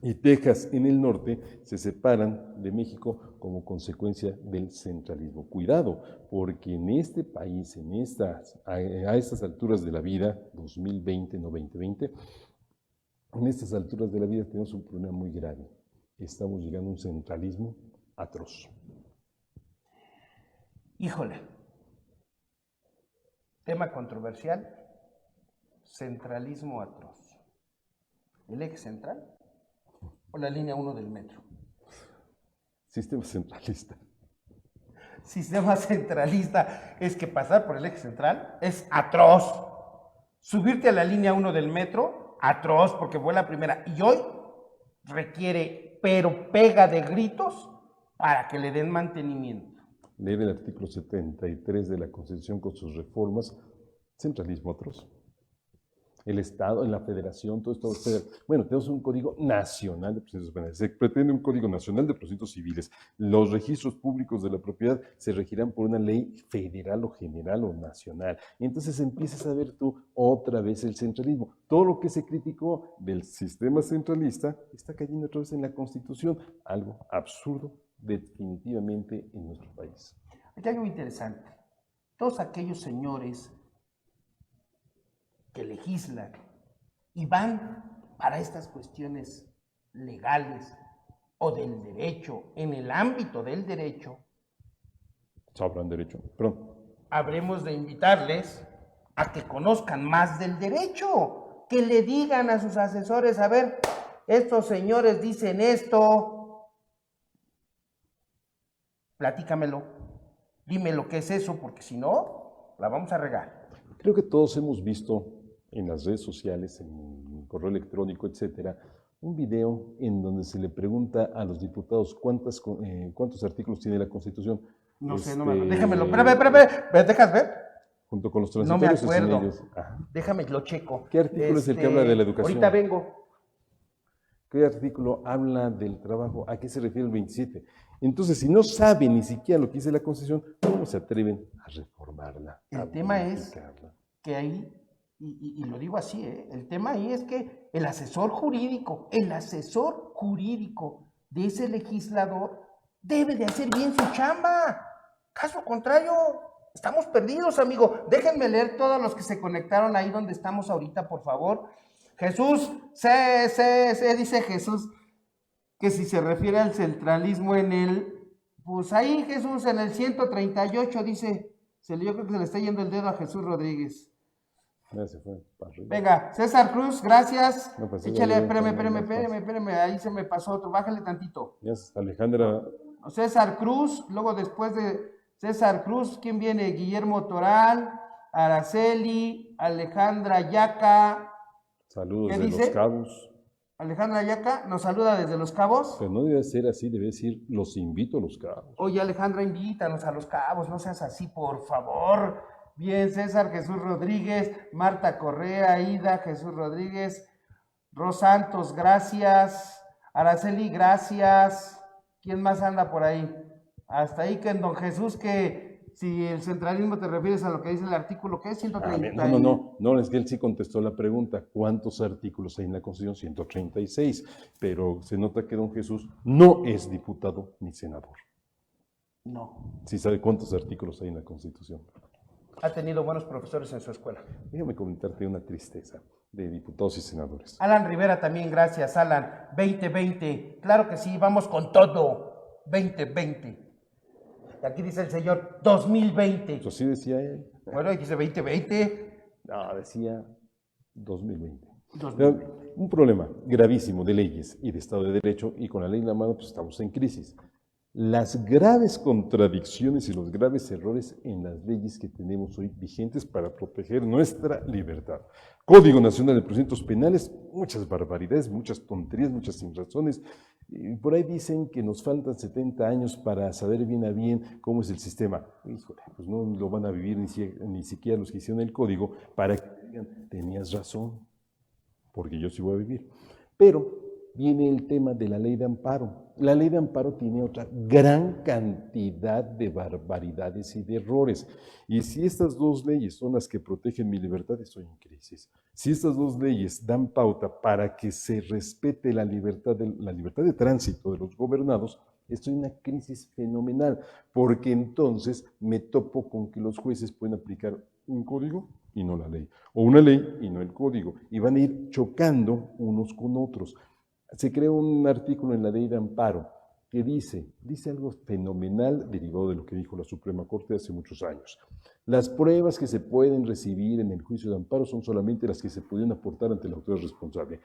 y Texas en el norte se separan de México como consecuencia del centralismo. Cuidado, porque en este país, a estas alturas de la vida, 2020, no 2020, en estas alturas de la vida tenemos un problema muy grave. Estamos llegando a un centralismo atroz. Híjole. Tema controversial, centralismo atroz. ¿El eje central o la línea 1 del metro? Sistema centralista. Sistema centralista es que pasar por el eje central es atroz. Subirte a la línea 1 del metro, atroz, porque fue la primera. Y hoy requiere, pero pega de gritos para que le den mantenimiento. Leer el artículo 73 de la Constitución con sus reformas, centralismo atroz. El Estado, en la Federación, todo esto. Bueno, tenemos un Código Nacional de Procedimientos Penales. Se pretende un Código Nacional de Procedimientos Civiles. Los registros públicos de la propiedad se regirán por una ley federal o general o nacional. Y entonces empiezas a ver tú otra vez el centralismo. Todo lo que se criticó del sistema centralista está cayendo otra vez en la Constitución. Algo absurdo definitivamente en nuestro país. Aquí hay algo interesante. Todos aquellos señores que legislan y van para estas cuestiones legales o del derecho, en el ámbito del derecho, Sabrán derecho. Perdón. habremos de invitarles a que conozcan más del derecho, que le digan a sus asesores, a ver, estos señores dicen esto, platícamelo, dime lo que es eso, porque si no, la vamos a regar. Creo que todos hemos visto en las redes sociales, en el correo electrónico, etcétera, un video en donde se le pregunta a los diputados cuántos artículos tiene la Constitución. No sé, no me acuerdo. Déjamelo, espérame, ¿me dejas ver? Junto con los No me transitorios y sin acuerdo. ellos. Ajá. Déjame, lo checo. ¿Qué artículo es el que habla de la educación? Ahorita vengo. ¿Qué artículo habla del trabajo? ¿A qué se refiere el 27? Entonces, si no saben ni siquiera lo que dice la Constitución, ¿cómo se atreven a reformarla? El tema es que ahí, y lo digo así, el tema ahí es que el asesor jurídico de ese legislador debe de hacer bien su chamba. Caso contrario, estamos perdidos, amigo. Déjenme leer todos los que se conectaron ahí donde estamos ahorita, por favor. Jesús, dice Jesús, que si se refiere al centralismo pues ahí Jesús, en el 138 dice, yo creo que se le está yendo el dedo a Jesús Rodríguez. Ya se fue para arriba. Venga, César Cruz, gracias. No, pues, Échale, ya, espérame, ahí se me pasó otro, bájale tantito. Ya es Alejandra. César Cruz, luego después de César Cruz, ¿quién viene? Guillermo Toral, Araceli, Alejandra Yaca. Saludos ¿Qué de dice? Los Cabos. Alejandra Yaca nos saluda desde Los Cabos. Pero no debe ser así, debe decir, los invito a Los Cabos. Oye, Alejandra, invítanos a Los Cabos, no seas así, por favor. Bien, César, Jesús Rodríguez, Marta Correa, Ida, Jesús Rodríguez, Ros Santos, gracias. Araceli, gracias. ¿Quién más anda por ahí? Hasta ahí que en Don Jesús, que si el centralismo te refieres a lo que dice el artículo, ¿qué es? 130. No, es que él sí contestó la pregunta, ¿cuántos artículos hay en la Constitución? 136, pero se nota que don Jesús no es diputado ni senador. No. Sí sabe cuántos artículos hay en la Constitución. Ha tenido buenos profesores en su escuela. Déjame comentarte una tristeza de diputados y senadores. Alan Rivera también, gracias, Alan. 2020, claro que sí, vamos con todo. 2020. Aquí dice el señor 2020. Pues así decía él. Bueno, aquí dice 2020. No, decía 2020. 2020. Un problema gravísimo de leyes y de Estado de Derecho, y con la ley en la mano pues estamos en crisis. Las graves contradicciones y los graves errores en las leyes que tenemos hoy vigentes para proteger nuestra libertad. Código Nacional de Procedimientos Penales, muchas barbaridades, muchas tonterías, muchas sinrazones. Por ahí dicen que nos faltan 70 años para saber bien a bien cómo es el sistema. Híjole, pues no lo van a vivir ni siquiera los que hicieron el código para que digan, tenías razón, porque yo sí voy a vivir. Pero viene el tema de la ley de amparo. La ley de amparo tiene otra gran cantidad de barbaridades y de errores. Y si estas dos leyes son las que protegen mi libertad, estoy en crisis. Si estas dos leyes dan pauta para que se respete la libertad de tránsito de los gobernados, estoy en una crisis fenomenal, porque entonces me topo con que los jueces pueden aplicar un código y no la ley, o una ley y no el código, y van a ir chocando unos con otros. Se creó un artículo en la ley de amparo que dice algo fenomenal derivado de lo que dijo la Suprema Corte hace muchos años. Las pruebas que se pueden recibir en el juicio de amparo son solamente las que se pudieron aportar ante la autoridad responsable.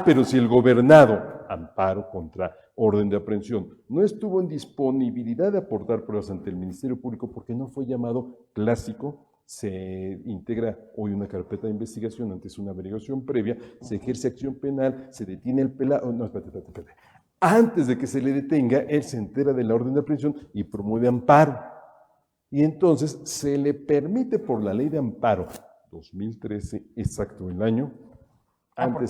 Pero si el gobernado, amparo contra orden de aprehensión, no estuvo en disponibilidad de aportar pruebas ante el Ministerio Público porque no fue llamado clásico, se integra hoy una carpeta de investigación, antes una averiguación previa, se ejerce acción penal, se detiene el pelado, no, espérate. Antes de que se le detenga, él se entera de la orden de aprehensión y promueve amparo. Y entonces se le permite por la ley de amparo, 2013, exacto el año, antes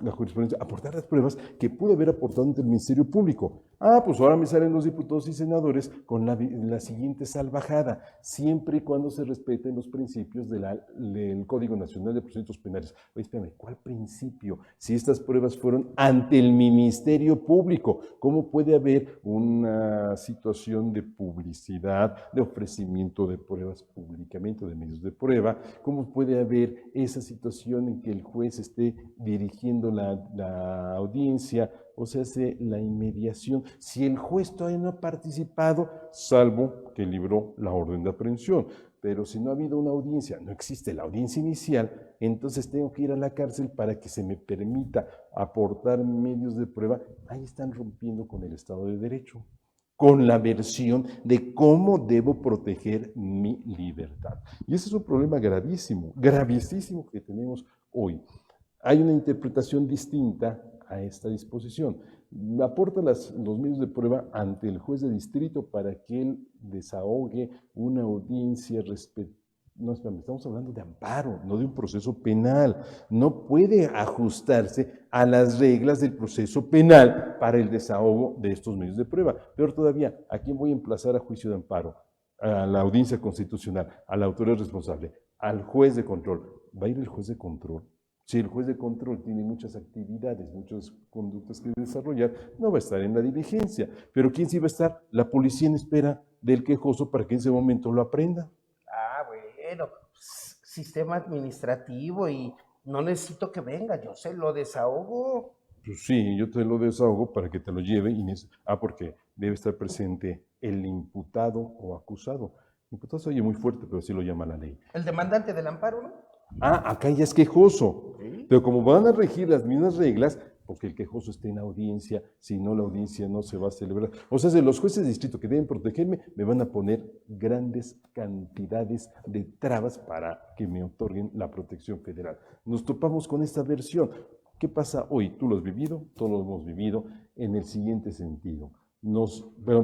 la jurisprudencia, aportar las pruebas que pudo haber aportado ante el Ministerio Público. Pues ahora me salen los diputados y senadores con la siguiente salvajada, siempre y cuando se respeten los principios del Código Nacional de Procedimientos Penales. Oye, espérame, ¿cuál principio? Si estas pruebas fueron ante el Ministerio Público, ¿cómo puede haber una situación de publicidad, de ofrecimiento de pruebas públicamente, de medios de prueba? ¿Cómo puede haber esa situación en que el juez esté dirigiendo la audiencia, o sea, la inmediación, si el juez todavía no ha participado, salvo que libró la orden de aprehensión? Pero si no ha habido una audiencia, no existe la audiencia inicial, entonces tengo que ir a la cárcel para que se me permita aportar medios de prueba. Ahí están rompiendo con el Estado de Derecho, con la versión de cómo debo proteger mi libertad. Y ese es un problema gravísimo que tenemos hoy. Hay una interpretación distinta a esta disposición. Aporta los medios de prueba ante el juez de distrito para que él desahogue una audiencia No, estamos hablando de amparo, no de un proceso penal. No puede ajustarse a las reglas del proceso penal para el desahogo de estos medios de prueba. Peor todavía, ¿a quién voy a emplazar a juicio de amparo? A la audiencia constitucional, a la autoridad responsable, al juez de control. ¿Va a ir el juez de control? Si el juez de control tiene muchas actividades, muchas conductas que desarrollar, no va a estar en la diligencia. Pero ¿quién sí va a estar? La policía en espera del quejoso para que en ese momento lo aprenda. Bueno, sistema administrativo y no necesito que venga, yo se lo desahogo. Pues sí, yo te lo desahogo para que te lo lleve, porque debe estar presente el imputado o acusado. Imputado se oye muy fuerte, pero así lo llama la ley. El demandante del amparo, ¿no? Acá ya es quejoso, ¿sí? Pero como van a regir las mismas reglas, porque el quejoso esté en audiencia, si no la audiencia no se va a celebrar. O sea, los jueces de distrito que deben protegerme me van a poner grandes cantidades de trabas para que me otorguen la protección federal. Nos topamos con esta versión. ¿Qué pasa hoy? Tú lo has vivido, todos lo hemos vivido en el siguiente sentido.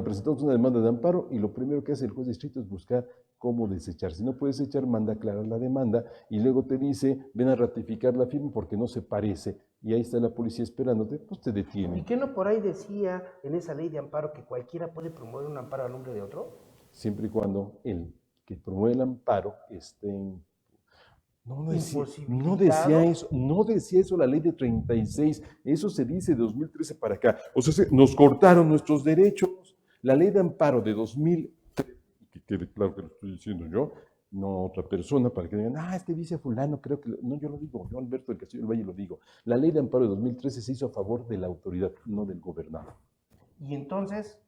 Presentamos una demanda de amparo y lo primero que hace el juez de distrito es buscar cómo desechar. Si no puedes desechar, manda a aclarar la demanda y luego te dice, ven a ratificar la firma porque no se parece. Y ahí está la policía esperándote, pues te detiene. ¿Y qué no por ahí decía en esa ley de amparo que cualquiera puede promover un amparo a nombre de otro? Siempre y cuando el que promueve el amparo esté en... No decía eso la ley de 36, eso se dice de 2013 para acá. O sea, nos cortaron nuestros derechos. La ley de amparo de 2013, que quede claro que lo estoy diciendo yo, no otra persona, para que digan, es que dice fulano, creo que... No, yo lo digo, yo Alberto del Castillo del Valle lo digo. La ley de amparo de 2013 se hizo a favor de la autoridad, no del gobernado. Y entonces...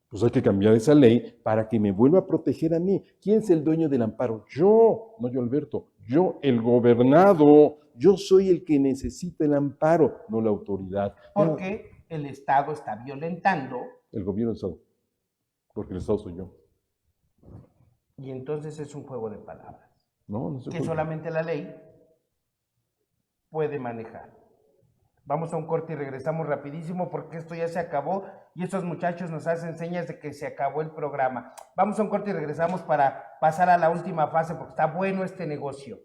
pues hay que cambiar esa ley para que me vuelva a proteger a mí. ¿Quién es el dueño del amparo? Yo, no yo Alberto, yo el gobernado. Yo soy el que necesita el amparo, no la autoridad. Porque el Estado está violentando... el gobierno del Estado, porque el Estado soy yo. Y entonces es un juego de palabras. No es que solamente la ley puede manejar. Vamos a un corte y regresamos rapidísimo porque esto ya se acabó y estos muchachos nos hacen señas de que se acabó el programa. Vamos a un corte y regresamos para pasar a la última fase porque está bueno este negocio.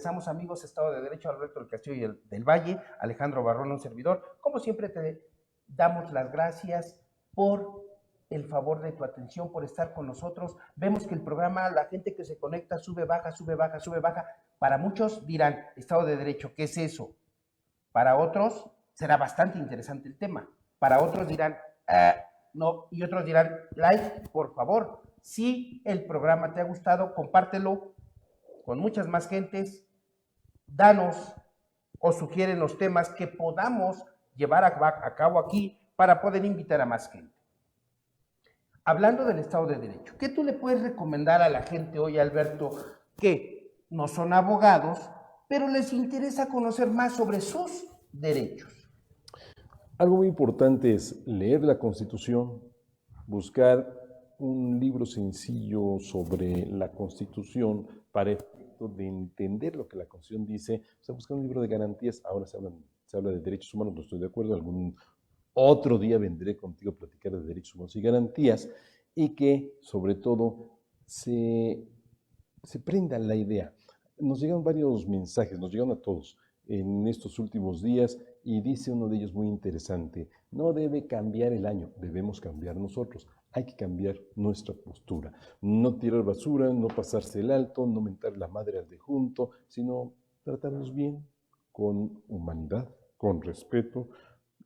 regresamos, amigos. Estado de Derecho, Alberto del Castillo y del Valle, Alejandro Barrón, un servidor. Como siempre, te damos las gracias por el favor de tu atención, por estar con nosotros. Vemos que el programa, la gente que se conecta, sube, baja, sube, baja, sube, baja. Para muchos dirán, Estado de Derecho, ¿qué es eso? Para otros será bastante interesante el tema. Para otros dirán, no, y otros dirán, like, por favor. Si el programa te ha gustado, compártelo con muchas más gentes. Danos o sugieren los temas que podamos llevar a cabo aquí para poder invitar a más gente. Hablando del Estado de Derecho, ¿qué tú le puedes recomendar a la gente hoy, Alberto, que no son abogados, pero les interesa conocer más sobre sus derechos? Algo muy importante es leer la Constitución, buscar un libro sencillo sobre la Constitución para efecto de entender lo que la Constitución dice. O sea, buscar un libro de garantías. Ahora se habla de derechos humanos, no estoy de acuerdo. Algún otro día vendré contigo a platicar de derechos humanos y garantías, y que, sobre todo, se prenda la idea. Nos llegan varios mensajes, nos llegan a todos en estos últimos días, y dice uno de ellos muy interesante: no debe cambiar el año, debemos cambiar nosotros. Hay que cambiar nuestra postura. No tirar basura, no pasarse el alto, no mentar la madre al de junto, sino tratarnos bien, con humanidad, con respeto,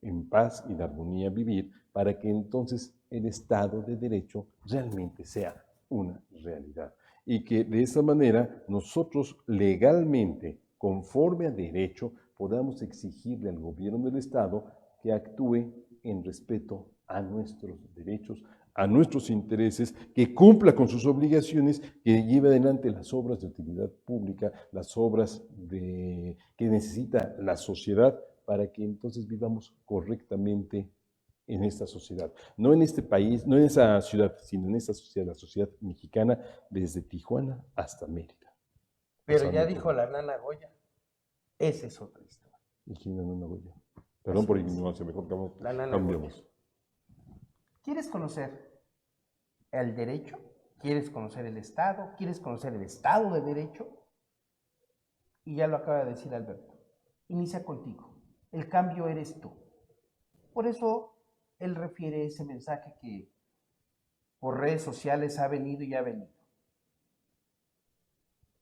en paz y en armonía vivir, para que entonces el Estado de Derecho realmente sea una realidad. Y que de esa manera nosotros legalmente, conforme a derecho, podamos exigirle al gobierno del Estado que actúe en respeto a nuestros derechos, a nuestros intereses, que cumpla con sus obligaciones, que lleve adelante las obras de utilidad pública, las obras que necesita la sociedad, para que entonces vivamos correctamente en esta sociedad. No en este país, no en esa ciudad, sino en esta sociedad, la sociedad mexicana, desde Tijuana hasta Mérida. Pero ya dijo la nana Goya, esa es otra historia. ¿Y quién es la nana Goya? Perdón por ignorancia, mejor cambiamos. ¿Quieres conocer el derecho? ¿Quieres conocer el Estado? ¿Quieres conocer el Estado de Derecho? Y ya lo acaba de decir Alberto. Inicia contigo. El cambio eres tú. Por eso él refiere ese mensaje que por redes sociales ha venido y ha venido.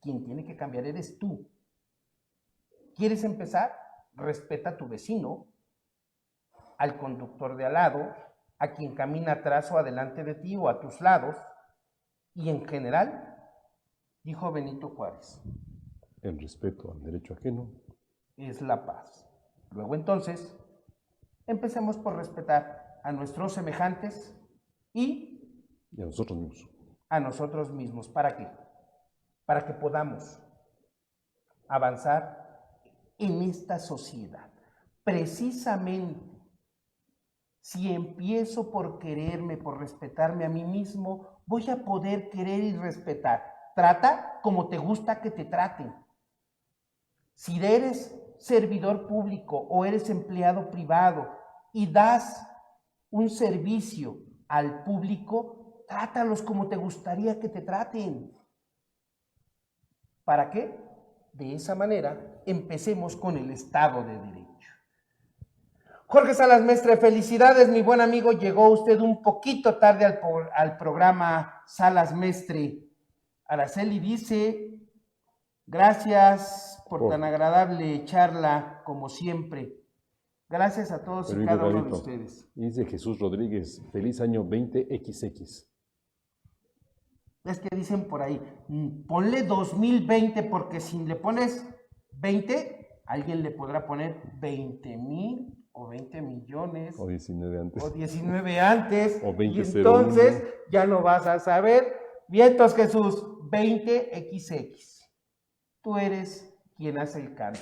Quien tiene que cambiar eres tú. ¿Quieres empezar? Respeta a tu vecino, al conductor de al lado, a quien camina atrás o adelante de ti o a tus lados, y en general, dijo Benito Juárez, el respeto al derecho ajeno es la paz. Luego entonces, empecemos por respetar a nuestros semejantes y a nosotros mismos. A nosotros mismos. ¿Para qué? Para que podamos avanzar en esta sociedad. Precisamente, si empiezo por quererme, por respetarme a mí mismo, voy a poder querer y respetar. Trata como te gusta que te traten. Si eres servidor público o eres empleado privado y das un servicio al público, trátalos como te gustaría que te traten. ¿Para qué? De esa manera, empecemos con el Estado de Derecho. Jorge Salas Mestre, felicidades, mi buen amigo. Llegó usted un poquito tarde al programa Salas Mestre. Araceli dice, gracias por tan agradable charla, como siempre. Gracias a todos y cada uno de ustedes. Dice Jesús Rodríguez, feliz año 20XX. Es que dicen por ahí, ponle 2020, porque si le pones 20, alguien le podrá poner 20,000 o 20 millones. O 19 antes. O 19 antes. O 20 y entonces ya no vas a saber. Vientos Jesús, 20XX. Tú eres quien hace el cambio.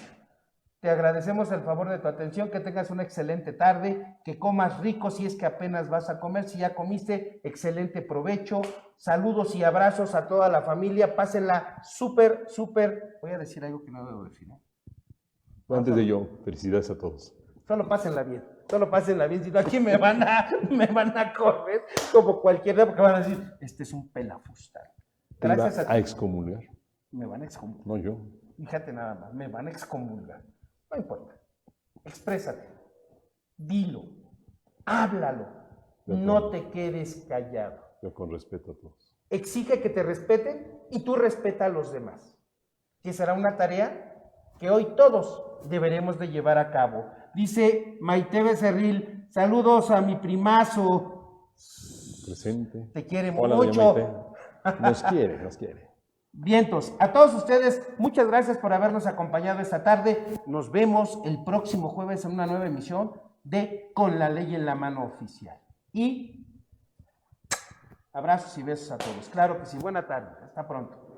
Te agradecemos el favor de tu atención, que tengas una excelente tarde, que comas rico si es que apenas vas a comer, si ya comiste, excelente provecho, saludos y abrazos a toda la familia, pásenla súper, voy a decir algo que no debo decir, ¿no? Antes de ello, felicidades a todos. Solo pásenla bien, si no aquí me van a correr como cualquiera, porque van a decir, este es un pelafustán. Gracias a ti. ¿A excomulgar? Me van a excomulgar. No, yo. Fíjate nada más, me van a excomulgar. No importa. Exprésate. Dilo. Háblalo. No te quedes callado. Yo con respeto a todos. Exige que te respeten y tú respeta a los demás. Que será una tarea que hoy todos deberemos de llevar a cabo. Dice Maite Becerril, saludos a mi primazo. Presente. Te quiere Hola, mucho. Maite. Nos quiere. Vientos, a todos ustedes, muchas gracias por habernos acompañado esta tarde. Nos vemos el próximo jueves en una nueva emisión de Con la Ley en la Mano Oficial. Y abrazos y besos a todos. Claro que sí, buena tarde, hasta pronto.